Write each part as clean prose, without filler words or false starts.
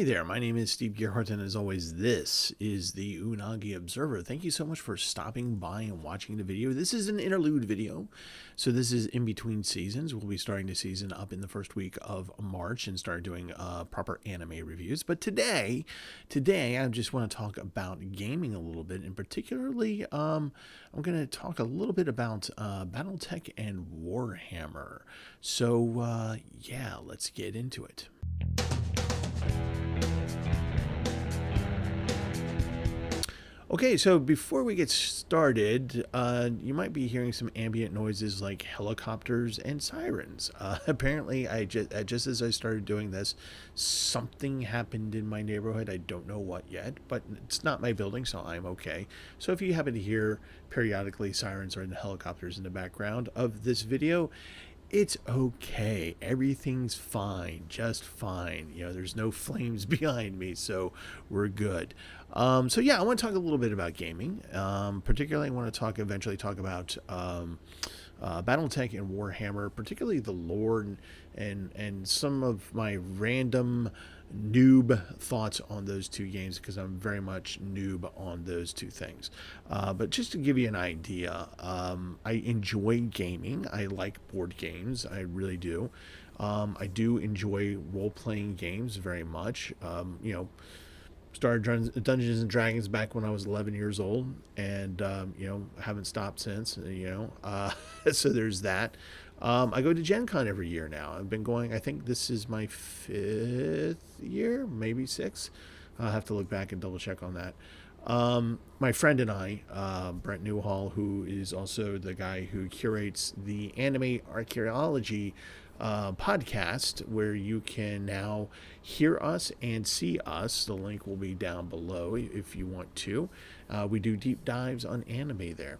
Hi there, my name is Steve Gerhardt, and as always, this is the Unagi Observer. Thank you so much for stopping by and watching the video. This is an interlude video, so this is in between seasons. We'll be starting the season up in the first week of March and start doing proper anime reviews. But today, I just want to talk about gaming a little bit, and particularly, I'm going to talk a little bit about Battletech and Warhammer. So, yeah, let's get into it. Okay, so before we get started, you might be hearing some ambient noises like helicopters and sirens. Apparently, just as I started doing this, something happened in my neighborhood. I don't know what yet, but it's not my building, so I'm okay. So if you happen to hear periodically sirens or helicopters in the background of this video, it's okay. Everything's fine, just fine. You know, there's no flames behind me, so we're good. So yeah, I want to talk a little bit about gaming. Particularly, I want to eventually talk about Battletech and Warhammer, particularly the lore and some of my random noob thoughts on those two games, because I'm very much noob on those two things. But just to give you an idea, I enjoy gaming. I like board games. I really do. I do enjoy role-playing games very much. Started Dungeons and Dragons back when I was 11 years old, and haven't stopped since. So there's that. I go to Gen Con every year now. I've been going, I think this is my 5th year, maybe 6th. I'll have to look back and double check on that. My friend and I, Brent Newhall, who is also the guy who curates the Anime Archaeology podcast, where you can now hear us and see us. The link will be down below if you want to. We do deep dives on anime there.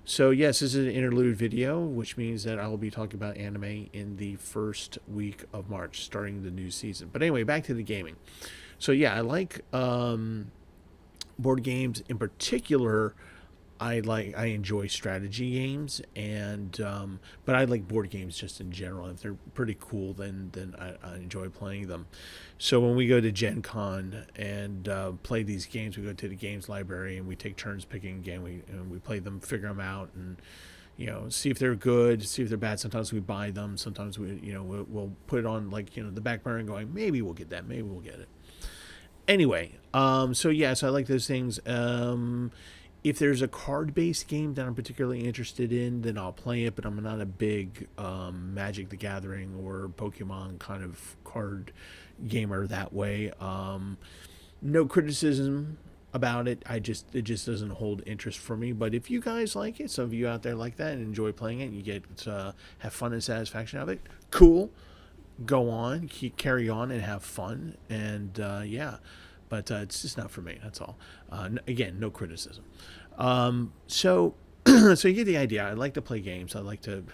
So yes, this is an interlude video, which means that I will be talking about anime in the first week of March, starting the new season. But anyway, back to the gaming. So yeah, I like board games in particular. I enjoy strategy games, and but I like board games just in general. If they're pretty cool, then I enjoy playing them. So when we go to Gen Con and play these games, we go to the games library and we take turns picking a game. We play them, figure them out, and see if they're good, see if they're bad. Sometimes we buy them. Sometimes we'll put it on the back burner and going, maybe we'll get that, maybe we'll get it. Anyway, so I like those things. If there's a card-based game that I'm particularly interested in, then I'll play it, but I'm not a big Magic the Gathering or Pokemon kind of card gamer that way. No criticism about it. It just doesn't hold interest for me. But if you guys like it, some of you out there like that and enjoy playing it, and you get have fun and satisfaction out of it, cool. Go on, carry on and have fun. And but it's just not for me. That's all. Again, no criticism. So you get the idea. I like to play games. I like to.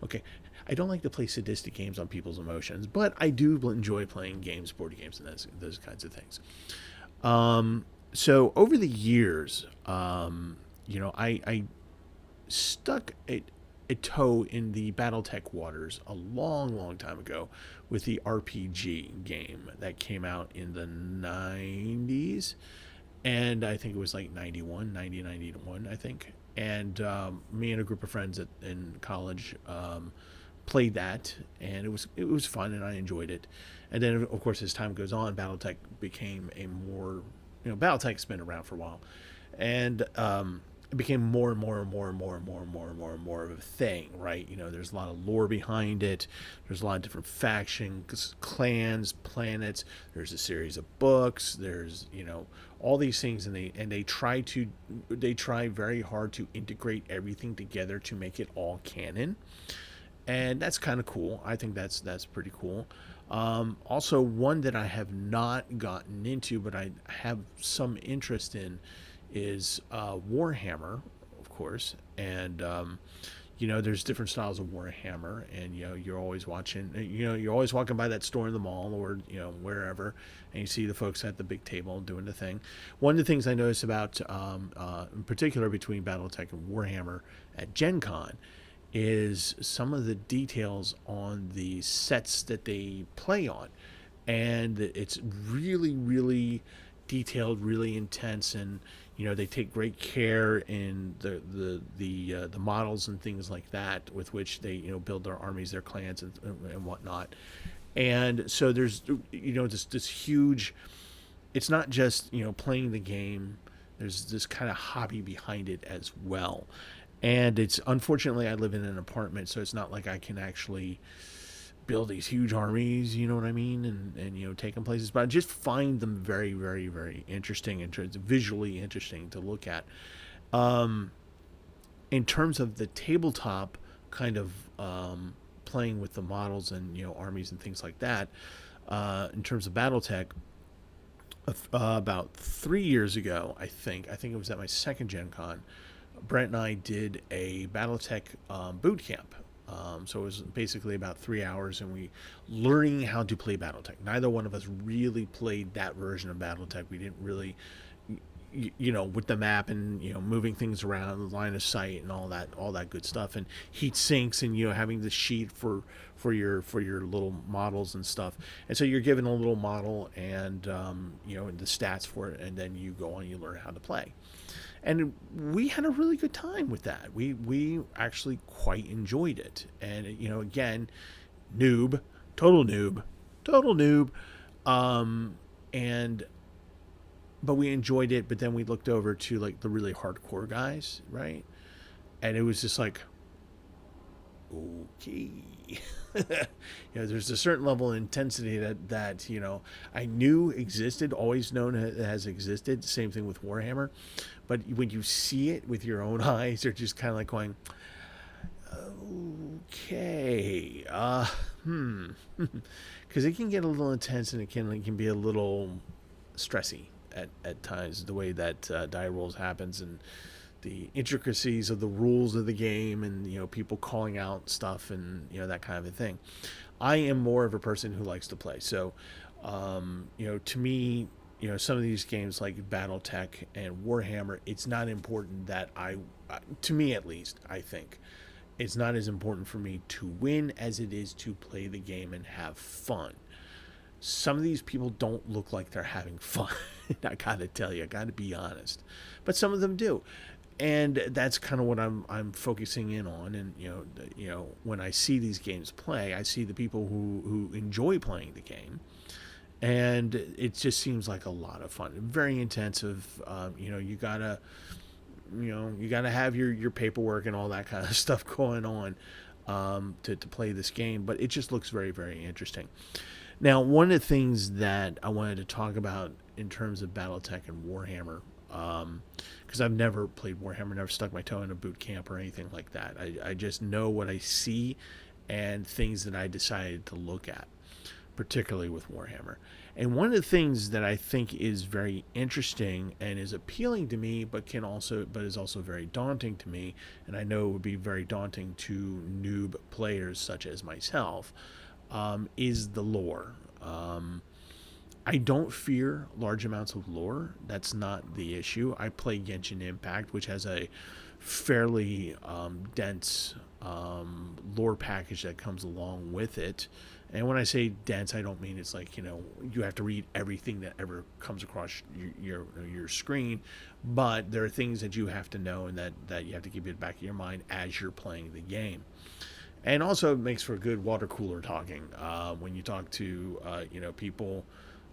Okay, I don't like to play sadistic games on people's emotions, but I do enjoy playing games, board games, and those kinds of things. So over the years, I stuck a toe in the Battletech waters a long time ago with the RPG game that came out in the 90s, and I think it was like 91 I think. And me and a group of friends in college played that, and it was fun, and I enjoyed it. And then of course, as time goes on, Battletech became a more Battletech's been around for a while, and it became more of a thing, right? There's a lot of lore behind it. There's a lot of different factions, clans, planets. There's a series of books. There's all these things, and they try very hard to integrate everything together to make it all canon, and that's kind of cool. I think that's pretty cool. Also, one that I have not gotten into, but I have some interest in, is Warhammer, of course. And there's different styles of Warhammer, and you're always watching. You're always walking by that store in the mall or wherever, and you see the folks at the big table doing the thing. One of the things I noticed about, in particular, between Battletech and Warhammer at Gen Con, is some of the details on the sets that they play on. and it's really, really detailed, really intense, and they take great care in the models and things like that with which they build their armies, their clans, and whatnot. And so there's this huge. It's not just playing the game. There's this kind of hobby behind it as well. And it's unfortunately I live in an apartment, so it's not like I can actually build these huge armies, you know what I mean, and take them places. But I just find them very, very, very interesting and visually interesting to look at. In terms of the tabletop kind of playing with the models and armies and things like that, in terms of BattleTech, about 3 years ago, I think it was at my second Gen Con, Brent and I did a BattleTech boot camp. So it was basically about 3 hours, and we learning how to play BattleTech. Neither one of us really played that version of BattleTech. We didn't really, with the map and moving things around, the line of sight, and all that good stuff, and heat sinks, and having the sheet for your little models and stuff. And so you're given a little model, and the stats for it, and then you go on, you learn how to play. And we had a really good time with that. We actually quite enjoyed it. And again, noob, total noob, total noob. And but we enjoyed it. But then we looked over to like the really hardcore guys, right? And it was just like, okay. There's a certain level of intensity that I knew existed, always known it has existed. Same thing with Warhammer, but when you see it with your own eyes, you're just kind of like going, okay, because it can get a little intense, and it can be a little stressy at times, the way that die rolls happens, and the intricacies of the rules of the game, and people calling out stuff, and that kind of a thing. I am more of a person who likes to play, so to me, some of these games like BattleTech and Warhammer, it's not important that to me at least, I think it's not as important for me to win as it is to play the game and have fun. Some of these people don't look like they're having fun. I gotta tell you, I gotta be honest, but some of them do. And that's kind of what I'm focusing in on. And when I see these games play, I see the people who enjoy playing the game, and it just seems like a lot of fun. Very intensive. You gotta have your paperwork and all that kind of stuff going on to play this game. But it just looks very, very interesting. Now, one of the things that I wanted to talk about in terms of BattleTech and Warhammer, because I've never played Warhammer, never stuck my toe in a boot camp or anything like that. I just know what I see and things that I decided to look at, particularly with Warhammer. And one of the things that I think is very interesting and is appealing to me, but is also very daunting to me, and I know it would be very daunting to noob players such as myself, is the lore. I don't fear large amounts of lore. That's not the issue. I play Genshin Impact, which has a fairly dense lore package that comes along with it. And when I say dense, I don't mean it's like, you have to read everything that ever comes across your screen. But there are things that you have to know, and that you have to keep in the back of your mind as you're playing the game. And also it makes for good water cooler talking when you talk to people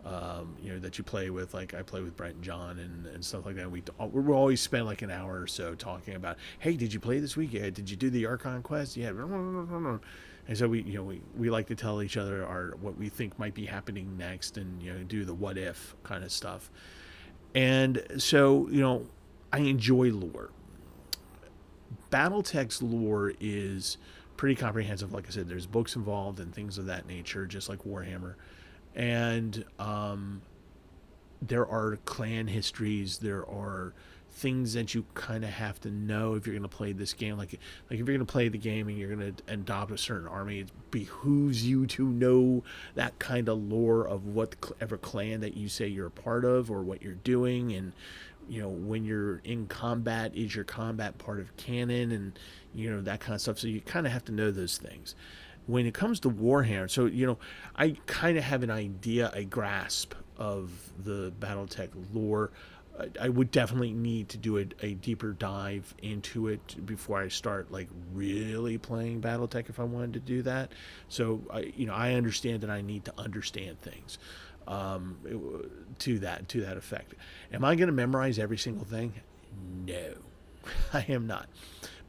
that you play with. Like I play with Brent and John and stuff like that. We always spend like an hour or so talking about, hey, did you play this week? Yeah, did you do the Archon quest? Yeah. And so we like to tell each other what we think might be happening next, and do the what if kind of stuff. And so I enjoy lore. BattleTech's lore is pretty comprehensive. Like I said, there's books involved and things of that nature, just like Warhammer. And there are clan histories. There are things that you kind of have to know if you're going to play this game. Like if you're going to play the game and you're going to adopt a certain army, it behooves you to know that kind of lore of whatever clan that you say you're a part of or what you're doing. And when you're in combat, is your combat part of canon, and that kind of stuff. So you kind of have to know those things. when it comes to Warhammer, so I kind of have an idea, a grasp of the BattleTech lore. I would definitely need to do a deeper dive into it before I start like really playing BattleTech if I wanted to do that. So I understand that I need to understand things to that effect. Am I going to memorize every single thing? No, I am not.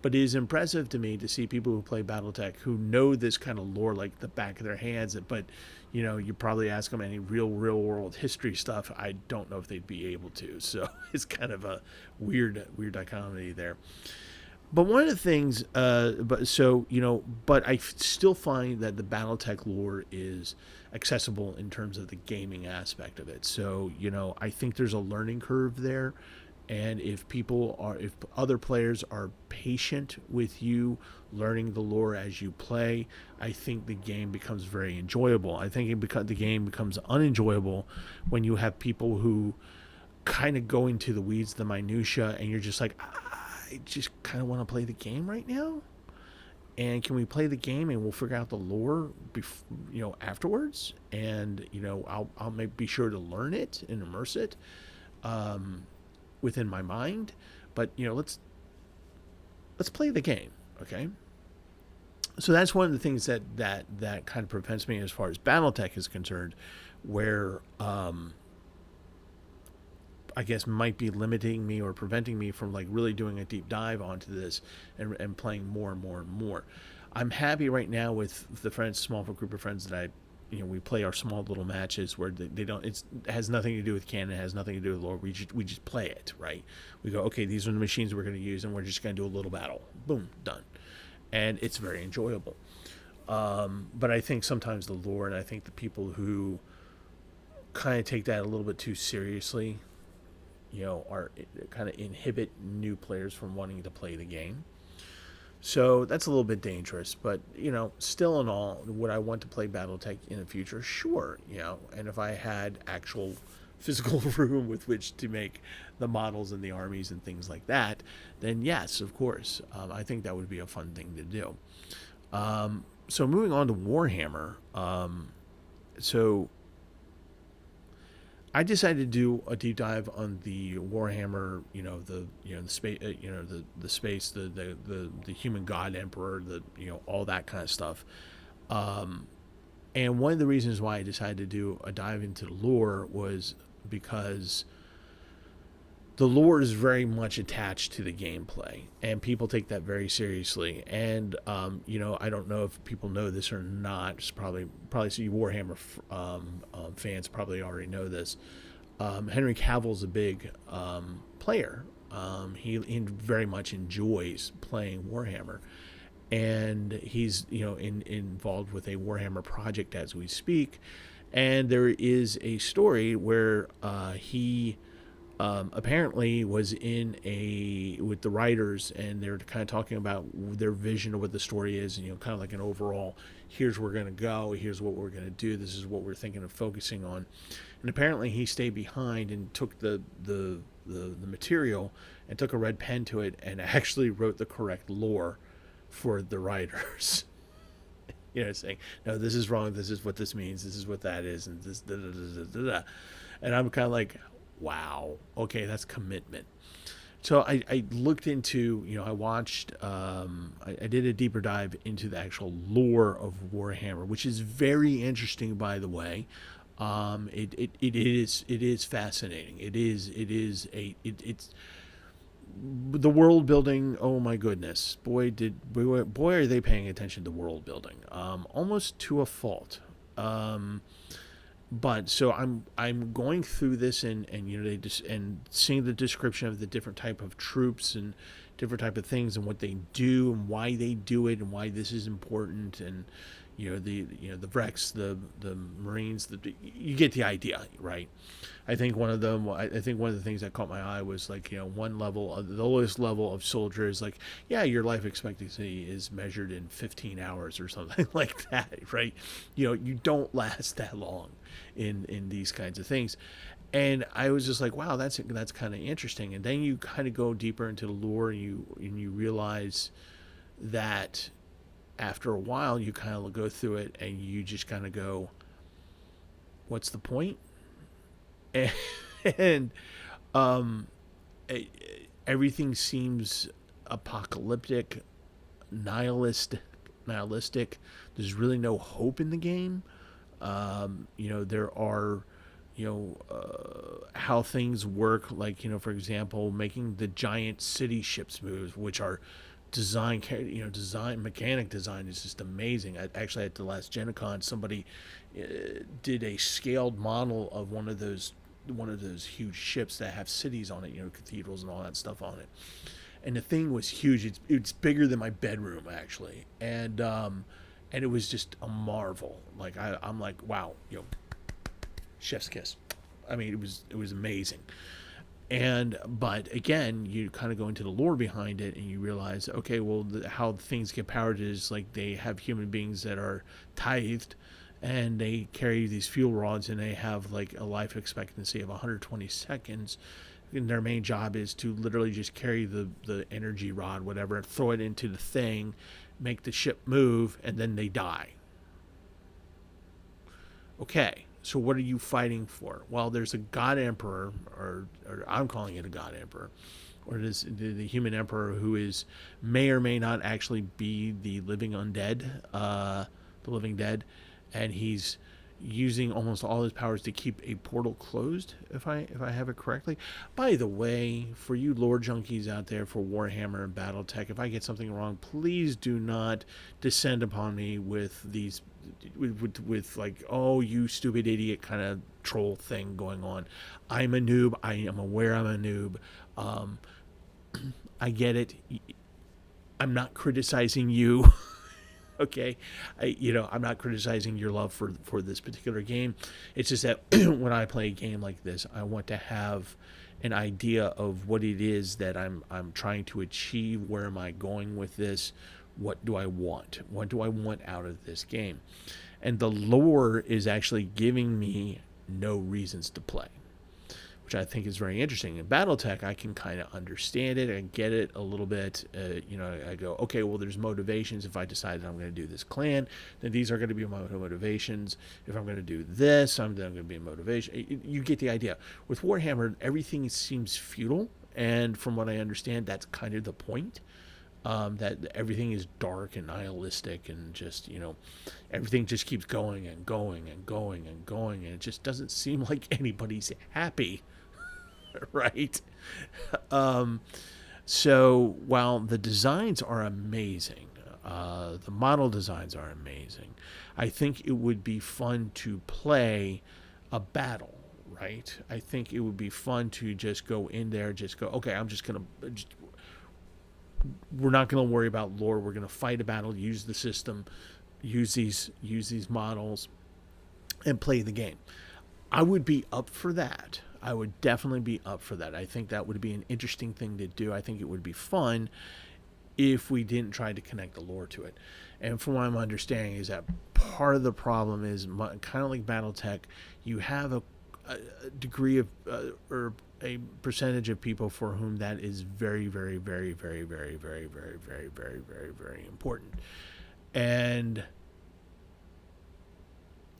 But it is impressive to me to see people who play BattleTech who know this kind of lore like the back of their hands. But you probably ask them any real world history stuff. I don't know if they'd be able to. So it's kind of a weird dichotomy there. But one of the things, but I still find that the BattleTech lore is accessible in terms of the gaming aspect of it. So I think there's a learning curve there. And if other players are patient with you learning the lore as you play, I think the game becomes very enjoyable. I think the game becomes unenjoyable when you have people who kind of go into the weeds, the minutia, and you're just like, I just kind of want to play the game right now. And can we play the game and we'll figure out the lore, afterwards? And I'll be sure to learn it and immerse it. Within my mind, but let's play the game, okay? So that's one of the things that kind of prevents me as far as BattleTech is concerned, where I guess might be limiting me or preventing me from like really doing a deep dive onto this and playing more and more and more. I'm happy right now with the small group of friends that I we play our small little matches where they don't. It has nothing to do with canon. It has nothing to do with lore. We just play it, right? We go, okay, these are the machines we're going to use, and we're just going to do a little battle. Boom, done. And it's very enjoyable. But I think sometimes the lore, and I think the people who kind of take that a little bit too seriously, are kind of inhibit new players from wanting to play the game. So that's a little bit dangerous, but still in all, would I want to play BattleTech in the future? Sure, and if I had actual physical room with which to make the models and the armies and things like that, then yes, of course, I think that would be a fun thing to do. So moving on to Warhammer, so I decided to do a deep dive on the Warhammer, the space, the space, the human god emperor, all that kind of stuff. And one of the reasons why I decided to do a dive into the lore was because the lore is very much attached to the gameplay, and people take that very seriously. And I don't know if people know this or not. It's probably some Warhammer fans probably already know this. Henry Cavill's a big player. He very much enjoys playing Warhammer, and he's involved with a Warhammer project as we speak. And there is a story where he apparently was with the writers, and they're kind of talking about their vision of what the story is, and kind of like an overall, here's where we're going to go, here's what we're going to do, this is what we're thinking of focusing on. And apparently he stayed behind and took the material and took a red pen to it and actually wrote the correct lore for the writers. Saying, no, this is wrong, this is what this means, this is what that is, and this da, da, da, da, da. And I'm kind of like, wow, okay, that's commitment. So I looked into, I watched, I did a deeper dive into the actual lore of Warhammer, which is very interesting, by the way. It is fascinating. It's the world building. Oh my goodness, boy are they paying attention to world building, almost to a fault. But so I'm going through this and they just and seeing the description of the different type of troops and different type of things and what they do and why they do it and why this is important, and the Vrex, the Marines, you get the idea, right? I think one of the things that caught my eye was like, one level, the lowest level of soldier is like, yeah, your life expectancy is measured in 15 hours or something like that, right? You don't last that long in these kinds of things. And I was just like, wow, that's kind of interesting. And then you kind of go deeper into the lore, and you realize that after a while, you kind of go through it and you just kind of go, what's the point? And um, everything seems apocalyptic, nihilistic. There's really no hope in the game. There are, how things work. Like, for example, making the giant city ships move, which are mechanic design is just amazing. Actually, at the last Gen Con, somebody did a scaled model of one of those huge ships that have cities on it, cathedrals and all that stuff on it. And the thing was huge. It's bigger than my bedroom, actually, and it was just a marvel. Like I'm like, wow, chef's kiss. I mean, it was amazing. But again, you kind of go into the lore behind it, and you realize, okay, well, how things get powered is like they have human beings that are tithed, and they carry these fuel rods, and they have like a life expectancy of 120 seconds. And their main job is to literally just carry the energy rod, whatever, throw it into the thing, make the ship move, and then they die. Okay, so what are you fighting for? Well, there's a god emperor, or I'm calling it a god emperor, or it is the human emperor, who may or may not actually be the living undead, the living dead, and he's using almost all his powers to keep a portal closed, if I have it correctly. By the way, for you lore junkies out there for Warhammer and Battletech, if I get something wrong, please do not descend upon me with these with like, oh, you stupid idiot kind of troll thing going on. I'm a noob. I am aware I'm a noob. I get it. I'm not criticizing you. Okay, I'm not criticizing your love for this particular game. It's just that when I play a game like this, I want to have an idea of what it is that I'm trying to achieve. Where am I going with this? What do I want? What do I want out of this game? And the lore is actually giving me no reasons to play, which I think is very interesting. In Battletech, I can kind of understand it and get it a little bit. I go, okay, well, there's motivations. If I decide that I'm going to do this clan, then these are going to be my motivations. If I'm going to do this, then I'm going to be a motivation. You get the idea. With Warhammer, everything seems futile, and from what I understand, that's kind of the point. That everything is dark and nihilistic, and just everything just keeps going and going and going and going, and it just doesn't seem like anybody's happy. Right? So while the designs are amazing, the model designs are amazing, I think it would be fun to play a battle, right? I think it would be fun to just go in there, just go, okay, we're not going to worry about lore. We're going to fight a battle, use the system, use these models, and play the game. I would be up for that. I would definitely be up for that. I think that would be an interesting thing to do. I think it would be fun if we didn't try to connect the lore to it. And from what I'm understanding is that part of the problem is kind of like Battletech, you have a degree of or a percentage of people for whom that is very, very, very, very, very, very, very, very, very, very, very important. And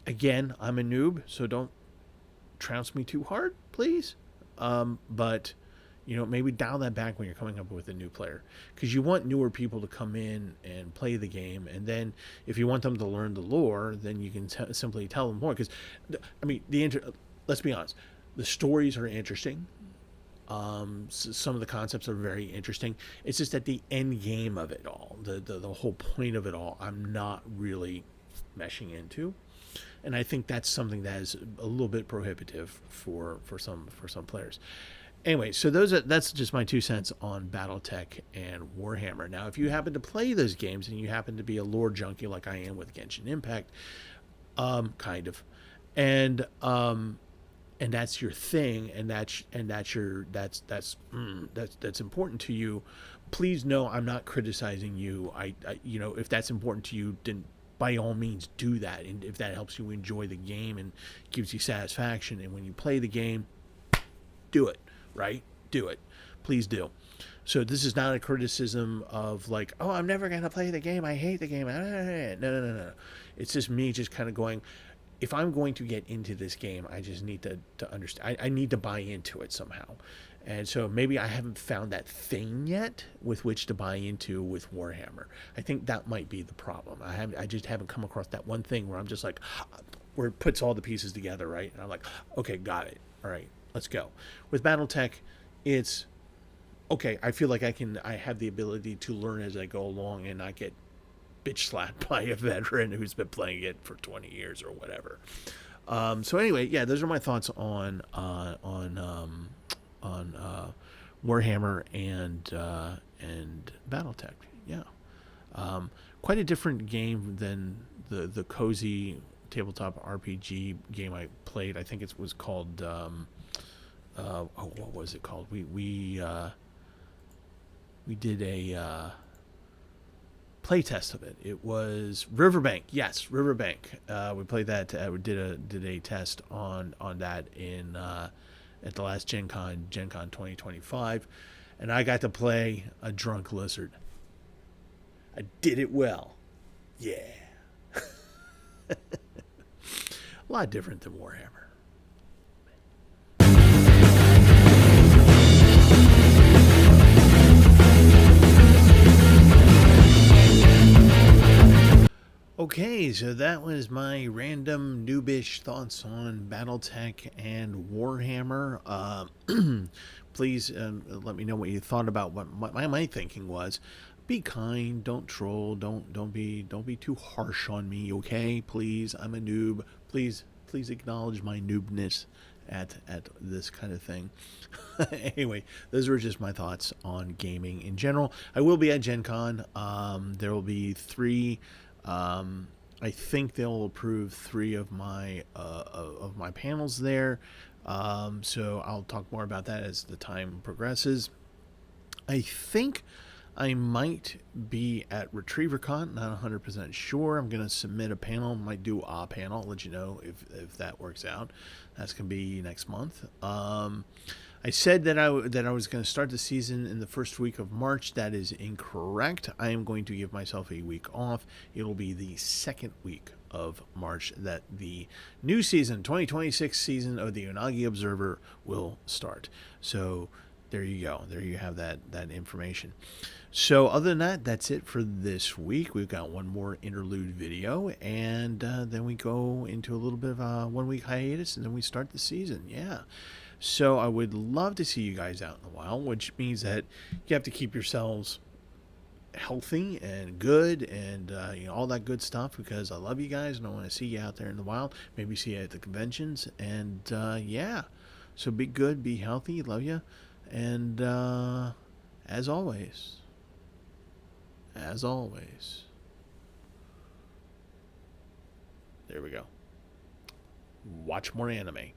again, I'm a noob, so don't trounce me too hard, please. But maybe dial that back when you're coming up with a new player, because you want newer people to come in and play the game, and then if you want them to learn the lore, then you can simply tell them more. Because let's be honest, the stories are interesting. Some of the concepts are very interesting. It's just that the end game of it all, the whole point of it all, I'm not really meshing into, and I think that's something that is a little bit prohibitive for some players. Anyway, so that's just my 2 cents on Battletech and Warhammer. Now, if you happen to play those games and you happen to be a lore junkie like I am with Genshin Impact, kind of, and that's your thing, and that's important to you, please know I'm not criticizing you. I if that's important to you, then by all means do that. And if that helps you enjoy the game and gives you satisfaction, and when you play the game, do it, right? Do it. please do. So this is not a criticism of like, oh, I'm never going to play the game. I hate the game. No, no, no, no. It's just me just kind of going, if I'm going to get into this game, I just need to understand. I need to buy into it somehow. And so maybe I haven't found that thing yet with which to buy into with Warhammer. I think that might be the problem. I just haven't come across that one thing where I'm just like, where it puts all the pieces together, right? And I'm like, okay, got it. All right, let's go. With Battletech, it's okay. I feel like I have the ability to learn as I go along and not get bitch slapped by a veteran who's been playing it for 20 years or whatever. So anyway, yeah, those are my thoughts on Warhammer and BattleTech. Yeah, quite a different game than the cozy tabletop RPG game I played. I think it was called. What was it called? We did a play test of it. It was Riverbank. Yes, Riverbank. We played that. We did a test on that in at the last Gen Con 2025, and I got to play a drunk lizard. I did it well. Yeah. A lot different than Warhammer. Okay, so that was my random noobish thoughts on Battletech and Warhammer. Please let me know what you thought about what my thinking was. Be kind, don't troll, don't be too harsh on me, okay? Please, I'm a noob. Please acknowledge my noobness at this kind of thing. Anyway, those were just my thoughts on gaming in general. I will be at Gen Con. There will be 3. I think they'll approve 3 of my panels there. So I'll talk more about that as the time progresses. I think I might be at RetrieverCon, not 100% sure. I'm going to submit a panel, might do a panel, I'll let you know if that works out. That's going to be next month. I said that I was going to start the season in the first week of March. That is incorrect. I am going to give myself a week off. It will be the second week of March that the new season, 2026 season of the Unagi Observer will start. So there you go. There you have that information. So other than that, that's it for this week. We've got one more interlude video, and then we go into a little bit of a 1-week hiatus, and then we start the season. Yeah. So I would love to see you guys out in the wild, which means that you have to keep yourselves healthy and good and all that good stuff, because I love you guys and I want to see you out there in the wild. Maybe see you at the conventions. And yeah, so be good, be healthy, love you. And as always, there we go. Watch more anime.